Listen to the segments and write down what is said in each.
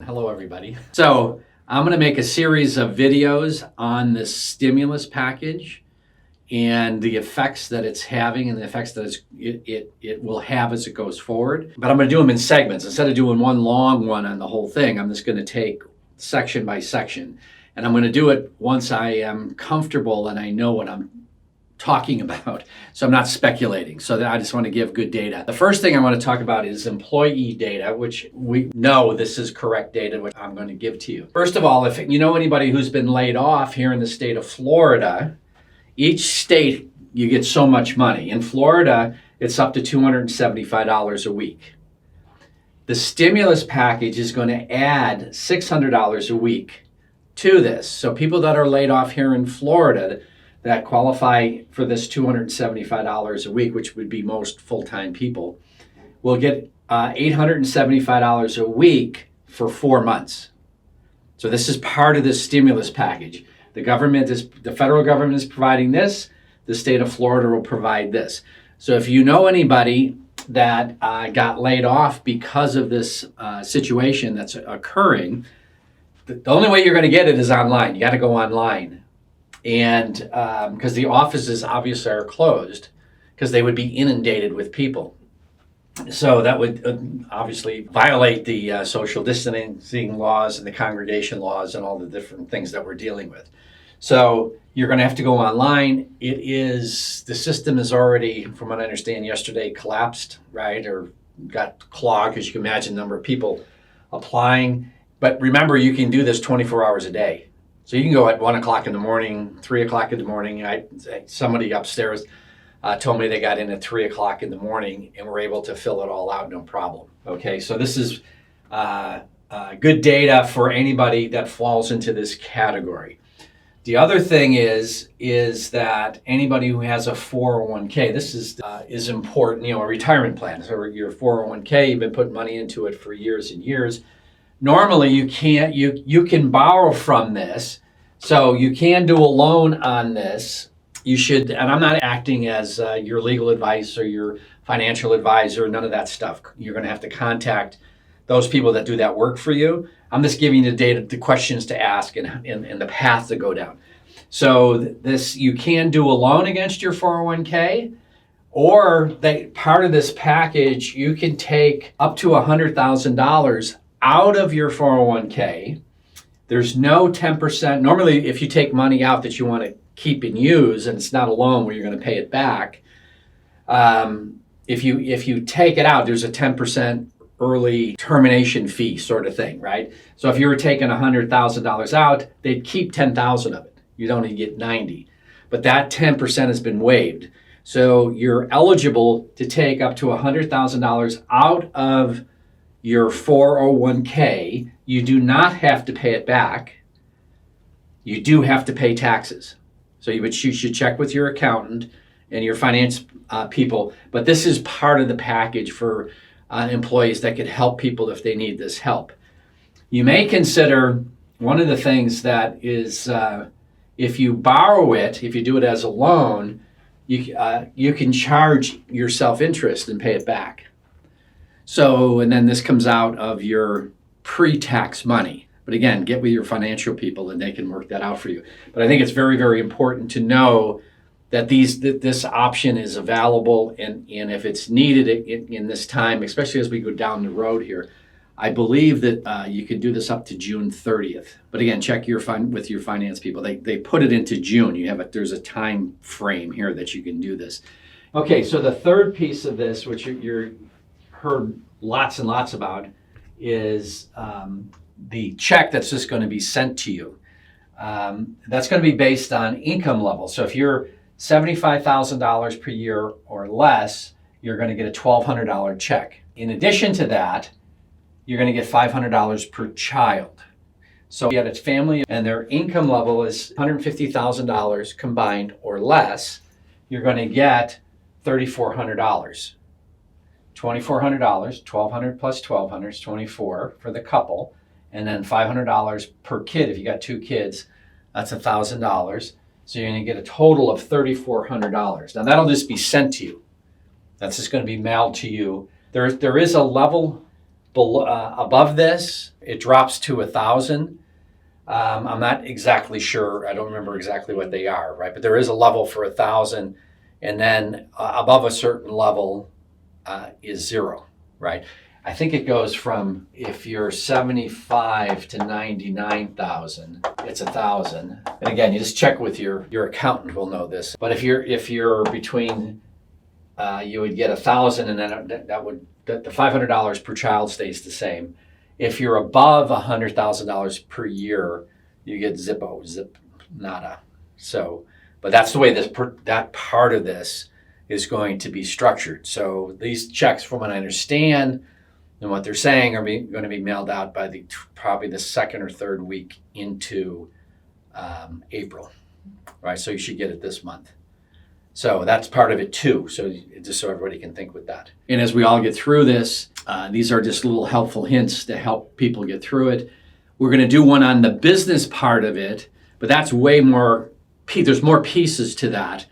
Hello, everybody. So I'm going to make a series of videos on this stimulus package and the effects that it's having and the effects that it will have as it goes forward. But I'm going to do them in segments. Instead of doing one long one on the whole thing, I'm just going to take section by section. And I'm going to do it once I am comfortable and I know what I'm talking about. So I'm not speculating. So I just want to give good data. The first thing I want to talk about is employee data, which we know this is correct data, which I'm going to give to you. First of all, if you know anybody who's been laid off here in the state of Florida, each state you get so much money. In Florida, it's up to $275 a week. The stimulus package is going to add $600 a week to this. So people that are laid off here in Florida that qualify for this $275 a week, which would be most full-time people, will get $875 a week for 4 months. So this is part of this stimulus package. The federal government is providing this. The state of Florida will provide this. So if you know anybody that got laid off because of this situation that's occurring, the only way you're going to get it is online. You got to go online. And because the offices obviously are closed, because they would be inundated with people. So that would obviously violate the social distancing laws and the congregation laws and all the different things that we're dealing with. So you're going to have to go online. The system is already, from what I understand yesterday, collapsed, right? Or got clogged, because you can imagine the number of people applying. But remember, you can do this 24 hours a day. So you can go at 1 o'clock in the morning, 3 o'clock in the morning. Somebody upstairs told me they got in at 3 o'clock in the morning and were able to fill it all out, no problem. Okay, so this is good data for anybody that falls into this category. The other thing is that anybody who has a 401k, this is important, a retirement plan. So your 401k, you've been putting money into it for years and years. Normally, you can borrow from this, so you can do a loan on this. You should, and I'm not acting as your legal advice or your financial advisor, none of that stuff. You're going to have to contact those people that do that work for you. I'm just giving you the questions to ask and the path to go down. So you can do a loan against your 401k, or part of this package, you can take up to $100,000 out of your 401k. There's no 10%. Normally, if you take money out that you want to keep and use, and it's not a loan where you're going to pay it back, if you take it out, there's a 10% early termination fee sort of thing, right? So if you were taking $100,000 out, they'd keep 10,000 of it. You'd only get 90, but that 10% has been waived. So you're eligible to take up to $100,000 out of your 401k. You do not have to pay it back. You do have to pay taxes. So you should check with your accountant and your finance people. But this is part of the package for employees that could help people if they need this help. You may consider one of the things that is, if you borrow it, if you do it as a loan, you can charge yourself interest and pay it back. So, and then this comes out of your pre-tax money. But again, get with your financial people and they can work that out for you. But I think it's very, very important to know that this option is available, and if it's needed in this time, especially as we go down the road here, I believe that you could do this up to June 30th. But again, check with your finance people. They put it into June. There's a time frame here that you can do this. Okay, so the third piece of this, which you're heard lots and lots about, is the check that's just going to be sent to you. That's going to be based on income level. So if you're $75,000 per year or less, you're going to get a $1,200 check. In addition to that, you're going to get $500 per child. So you have a family and their income level is $150,000 combined or less, you're going to get $3,400. $2,400, $1,200 plus $1,200 is $2,400 for the couple, and then $500 per kid. If you got 2 kids, that's $1,000. So you're going to get a total of $3,400. Now that'll just be sent to you. That's just going to be mailed to you. There is a level above this, it drops to 1,000. I'm not exactly sure. I don't remember exactly what they are, right? But there is a level for 1,000, and then above a certain level is 0, right? I think it goes from, if you're 75 to 99,000, it's 1,000. And again, you just check with your accountant will know this. But if you're between, you would get 1,000, and then the $500 per child stays the same. If you're above $100,000 per year, you get zip nada. So, but that's the way that part of this is going to be structured. So these checks, from what I understand and what they're saying, are going to be mailed out by probably the second or third week into April, right? So you should get it this month. So that's part of it too. So just so everybody can think with that. And as we all get through this, these are just little helpful hints to help people get through it. We're going to do one on the business part of it, but that's way more. There's more pieces to that,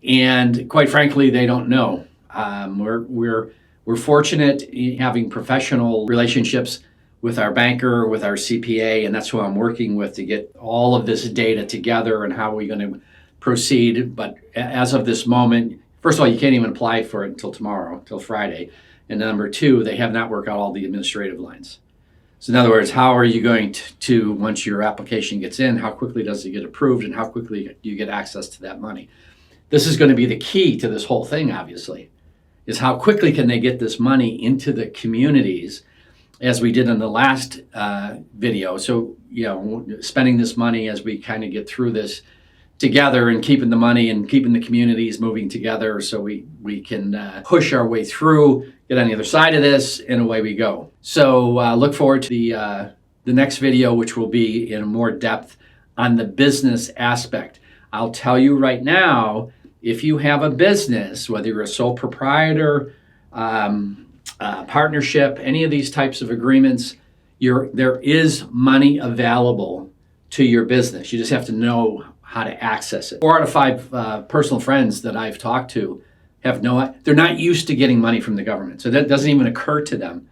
and quite frankly, they don't know. We're fortunate in having professional relationships with our banker, with our CPA, and that's who I'm working with to get all of this data together and how we're going to proceed. But as of this moment, first of all, you can't even apply for it until tomorrow, till Friday. And number two, they have not worked out all the administrative lines. So in other words, how are you going to once your application gets in, how quickly does it get approved, and how quickly do you get access to that money? This is going to be the key to this whole thing, obviously, is how quickly can they get this money into the communities, as we did in the last video. So, spending this money as we kind of get through this together, and keeping the money and keeping the communities moving together, so we can push our way through, get on the other side of this, and away we go. So look forward to the next video, which will be in more depth on the business aspect. I'll tell you right now, if you have a business, whether you're a sole proprietor, partnership, any of these types of agreements, there is money available to your business. You just have to know how to access it. 4 out of 5 personal friends that I've talked to they're not used to getting money from the government. So that doesn't even occur to them.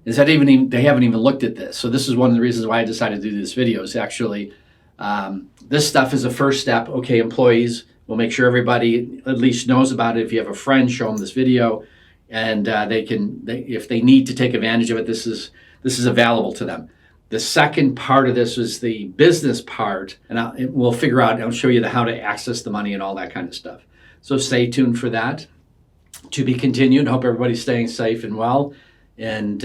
They haven't even looked at this. So this is one of the reasons why I decided to do this video, is actually, this stuff is a first step. Okay, employees, we'll make sure everybody at least knows about it. If you have a friend, show them this video, and if they need to take advantage of it, this is available to them. The second part of this is the business part, and we'll figure out, I'll show you how to access the money and all that kind of stuff. So stay tuned for that. To be continued. Hope everybody's staying safe and well, and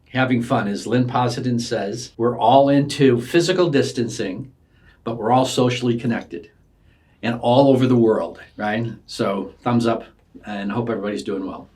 having fun. As Lynn Posidan says, we're all into physical distancing, but we're all socially connected and all over the world, right? So thumbs up, and hope everybody's doing well.